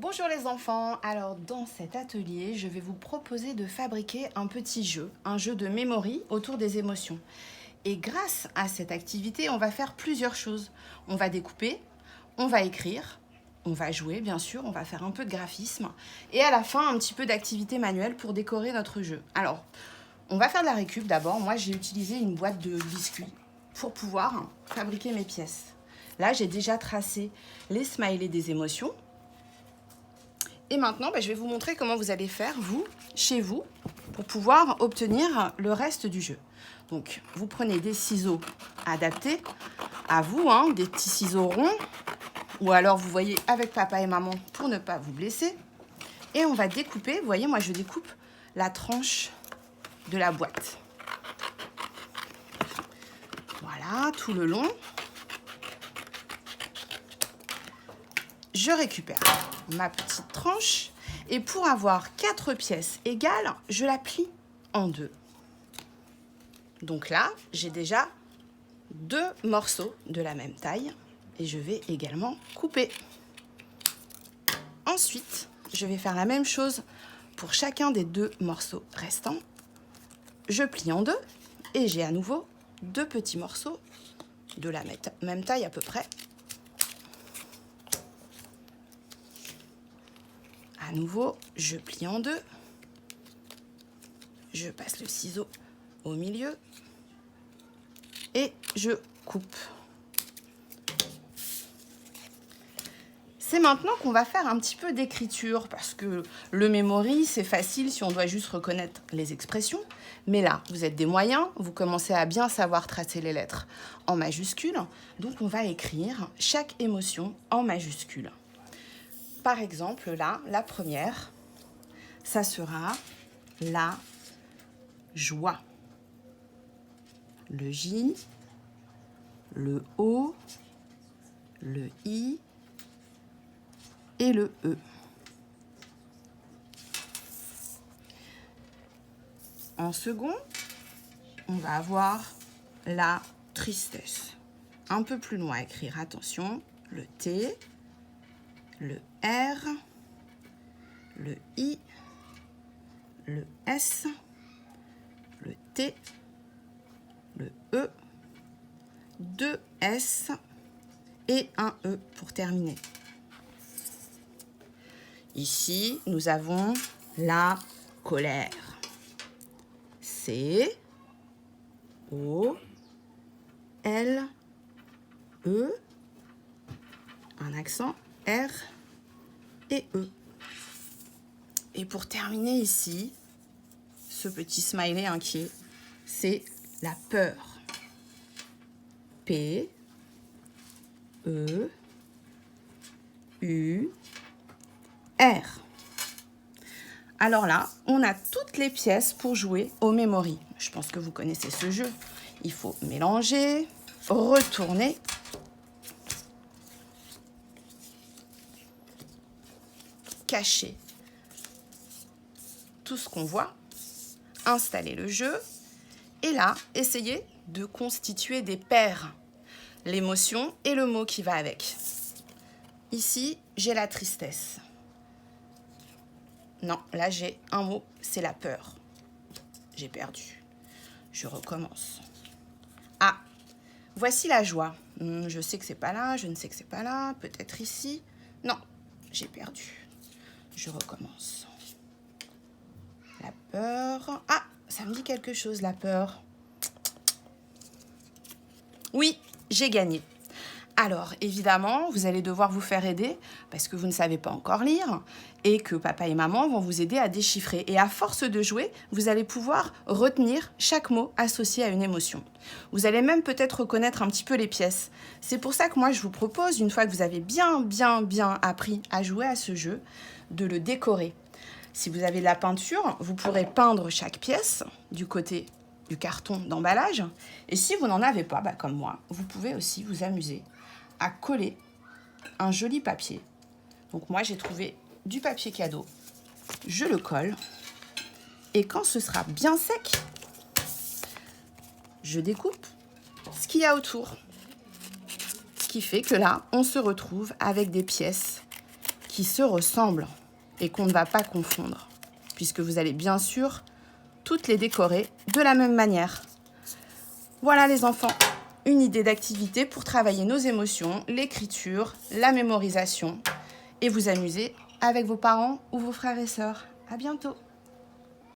Bonjour les enfants, alors dans cet atelier, je vais vous proposer de fabriquer un petit jeu, un jeu de memory autour des émotions. Et grâce à cette activité, on va faire plusieurs choses. On va découper, on va écrire, on va jouer bien sûr, on va faire un peu de graphisme et à la fin un petit peu d'activité manuelle pour décorer notre jeu. Alors, on va faire de la récup d'abord. Moi j'ai utilisé une boîte de biscuits pour pouvoir fabriquer mes pièces. Là j'ai déjà tracé les smileys des émotions. Et maintenant, je vais vous montrer comment vous allez faire, vous, chez vous, pour pouvoir obtenir le reste du jeu. Donc, vous prenez des ciseaux adaptés à vous, des petits ciseaux ronds, ou alors vous voyez avec papa et maman pour ne pas vous blesser. Et on va découper, vous voyez, moi je découpe la tranche de la boîte. Voilà, tout le long. Je récupère ma petite tranche et pour avoir 4 pièces égales, je la plie en 2. Donc là, j'ai déjà 2 morceaux de la même taille et je vais également couper. Ensuite, je vais faire la même chose pour chacun des 2 morceaux restants. Je plie en 2 et j'ai à nouveau 2 petits morceaux de la même taille à peu près. À nouveau, je plie en 2. Je passe le ciseau au milieu et je coupe. C'est maintenant qu'on va faire un petit peu d'écriture parce que le memory, c'est facile si on doit juste reconnaître les expressions. Mais là, vous êtes des moyens, vous commencez à bien savoir tracer les lettres en majuscules. Donc, on va écrire chaque émotion en majuscules. Par exemple, là, la première, ça sera la joie. Le J, le O, le I et le E. En second, on va avoir la tristesse. Un peu plus loin à écrire, attention, le T, le R, le I, le S, le T, le E, 2 S et un E pour terminer. Ici, nous avons la colère. C, O, L, E, un accent R et E. Et pour terminer ici, ce petit smiley inquiet, c'est la peur. P, E, U, R. Alors là, on a toutes les pièces pour jouer au memory. Je pense que vous connaissez ce jeu. Il faut mélanger, retourner. Cacher tout ce qu'on voit. Installer le jeu. Et là, essayer de constituer des paires. L'émotion et le mot qui va avec. Ici, j'ai la tristesse. Non, là, j'ai un mot, c'est la peur. J'ai perdu. Je recommence. Ah, voici la joie. Je sais que c'est pas là, je ne sais que c'est pas là. Peut-être ici. Non, j'ai perdu. Je recommence. La peur. Ah, ça me dit quelque chose, la peur. Oui, j'ai gagné. Alors, évidemment, vous allez devoir vous faire aider parce que vous ne savez pas encore lire et que papa et maman vont vous aider à déchiffrer. Et à force de jouer, vous allez pouvoir retenir chaque mot associé à une émotion. Vous allez même peut-être reconnaître un petit peu les pièces. C'est pour ça que moi, je vous propose, une fois que vous avez bien appris à jouer à ce jeu, de le décorer. Si vous avez de la peinture, vous pourrez peindre chaque pièce du côté du carton d'emballage. Et si vous n'en avez pas, comme moi, vous pouvez aussi vous amuser à coller un joli papier. Donc moi, j'ai trouvé du papier cadeau. Je le colle. Et quand ce sera bien sec, je découpe ce qu'il y a autour. Ce qui fait que là, on se retrouve avec des pièces qui se ressemblent et qu'on ne va pas confondre, puisque vous allez bien sûr toutes les décorer de la même manière. Voilà les enfants, une idée d'activité pour travailler nos émotions, l'écriture, la mémorisation et vous amuser avec vos parents ou vos frères et sœurs. À bientôt!